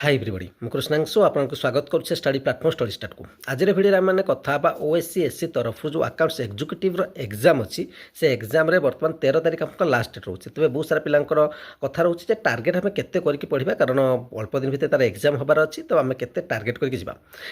Hi everybody मैं कृष्णांशु आपको स्वागत करुच्छे स्टडी प्लाटफॉर्म स्टडी स्टार्ट को आज भिडियो आम मैंने कथा ओएससी एससी तरफ जो अकाउंट्स एग्जीक्यूटिव एग्जाम अच्छी से एग्जाम बर्तमान 13 तारिख आपको लास्ट डेट रोचे तेज बहुत सारा पिलांकर कथा रोचे टार्गेट आम के पढ़ा कारण अल्प दिन भितर तार एग्जाम हबार अच्छी तो आम के टार्गेट करके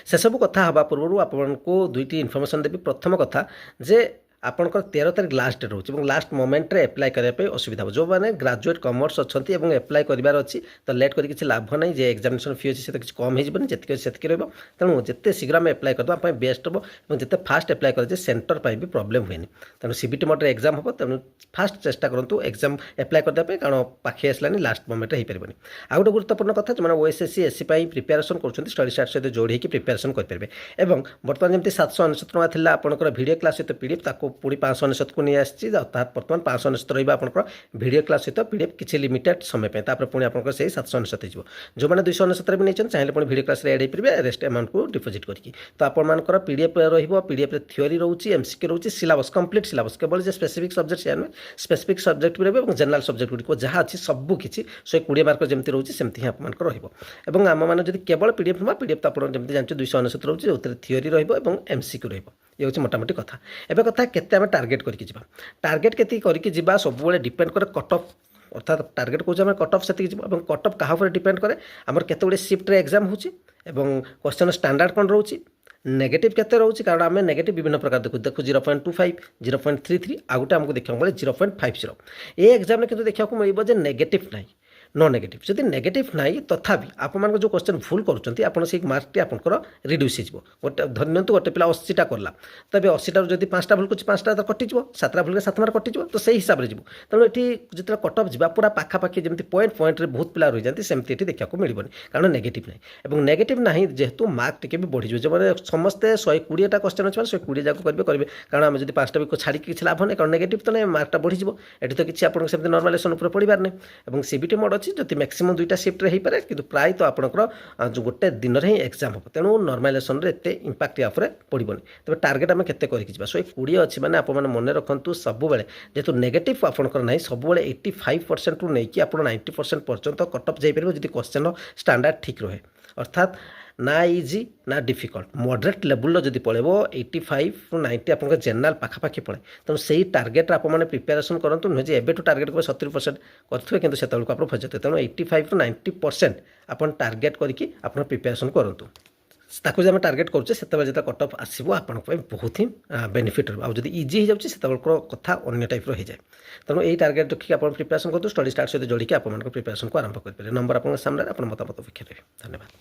से सब कथा हवा पूर्व आपको दुईटी इनफर्मेशन देवी प्रथम कथा जे आपंकर 13 तारिख लास्ट डेट रोचे लास्ट मोमेंट रे एप्लाई करने असुविधा हो जो मैंने ग्रेजुएट कमर्स अच्छा एप्लाई करार अच्छी तो लेट कर किसी लाभ नहीं जे एग्जामिनेशन फी अच्छी से कम होनी जी से तेणु जिते शीघ्र आम एप्लाई करदे बेस्ट हम और जिते फास्ट एप्लाई करे सेंटर पर भी प्रोब्लेम हुए तेणु सीबीटी मोड्रे एग्जाम हम तेणु फास्ट चेष्टा करूँ एग्जाम एप्लाई करने कारण पाखे आसलानी लास्ट मोमेंट हो पारे आउ गोटे गुरुत्वपूर्ण कथा जो मैंने ओएसएससी एससी प्रिपेरेसन कर स्टडी स्टार्ट सहित जोड़ी प्रिपेरेसन करेंगे और बर्तमान जमी 799 टଙ୍କା था आपंकर भिडियो क्लास सहित पीडीएफ पुणी 599 को नहीं आसी बर्तमान 599 रहा आपंकर भिडियो क्लास सहित पीडीएफ किसी लिमिटेड समय पर पुणी आप से 799 हो जो मैंने 299 भी नहीं चाहिए पुणी भिडियो क्लास एड हो रेस्ट अमाउंट को डिपोजिट करके तो आपर पीडीएफ पीडीएफ थ्योरी रोचे एमसीक्यू रोचे सिलेबस कंप्लीट सिलेबस केवल स्पेसिफिक सब्जेक्ट से नुहे स्पेसिफिक सब्जेक्ट भी रही जनरल सब्जेक्ट गुड़िक जहाँ अच्छी सबकि 120 मार्क जमी रोचे सेमती ही आप रही आम मैंने केवल पीडीएफ नुआ पीडीएफ तो आप जमी जानते 299 रोचे जो थ्योरी रमसीक्यू ये हूँ मोटामोटी कथा एवं कथा केते टार्गेट करके टार्गेट केती करके सब डिपेंड करे कट ऑफ अर्थात टार्गेट कौन कट ऑफ से कट ऑफ क्या डिपेंड करे आमर केते शिफ्ट एग्जाम होची एवं क्वेश्चन स्टैंडर्ड कौन रोची नेगेटिव केते रोची कारण आम नेगेटिव विभिन्न प्रकार देखू 0.25 0.33 आ गए आमको देखा मिले 0.50 ये एग्जाम में देखा मिले नेगेटिव ना नो नेगेटिव जदि नेगेटिव नाई तथापि आप जो क्वेश्चन भूल कर मार्कटी आपंकर रिड्यूस गोटे धरनी गोटे पिला 80टा करला तबे 80 जब 5टा भूल कर 5टा तो कटिज 7टा भूल 7 मार्क कटिज तो से हिसाब से तेणु ये जो कट ऑफ जा पूरा पाखापाखि जमी पॉइंट बहुत पिला रही जाती सेमती ये देखा मिलबनी कारण नेगेटिव ना और नेगेटिव ना जेहेतु मार्क टी भी बढ़ी जो मैंने समस्ते 120टा क्वेश्चन अच्छे 120 जाक करेंगे कारण आम जब 5टा भी छाड़ी किसी लाभ नहीं कारण नेगेटिव तो नहीं मार्कटा बढ़ी ये तो किसी आप नर्मालेसन पढ़ार नहीं और सीबीटी मोड अच्छी जो मैक्सिमम 2टा शिफ्ट हो पारे कि प्राय तो आपंकर जो गोटे दिन में ही एग्जाम हम तेणु नर्मालेसन एत इंपैक्ट या पड़ोनी तब टार्गेट आम के 120 अच्छी मैंने आप मन रखु सब जेहतु नेगेटिव आपंकर ना सब 85% रु नहीं आप 90% पर्यंत कट ऑफ जापर जो क्वेश्चन स्टैंडर्ड ठीक रहे अर्थात ना इजी ना डिफिकल्ट मॉडरेट लेवल जब पड़ो 85 ରୁ 90 आप जेनराल पाखापाखि पड़े तेणु से टार्गेट आप प्रिपेरेसन करूँ नुहे एवं टार्गेट करें 70% करेंगे कि से आप फजते तेणु 85 ରୁ 90% आप टार्गेट करके आप प्रिपेरेसन करूँ ताकू जब टार्गेट करुचे से जो कट ऑफ आसो आप बहुत ही बेनिफिट रहा जब इजी हो जाए कथा अन्य टाइप हो जाए तेणु यही टार्गेट रखिए आप प्रिपेरेसन करूँ स्टडी स्टार्ट सहित जोड़ी आप प्रिपेरेसन को आरंभ करेंगे नंबर आप सामने आप मतामत अपेक्षा रहे धन्यवाद।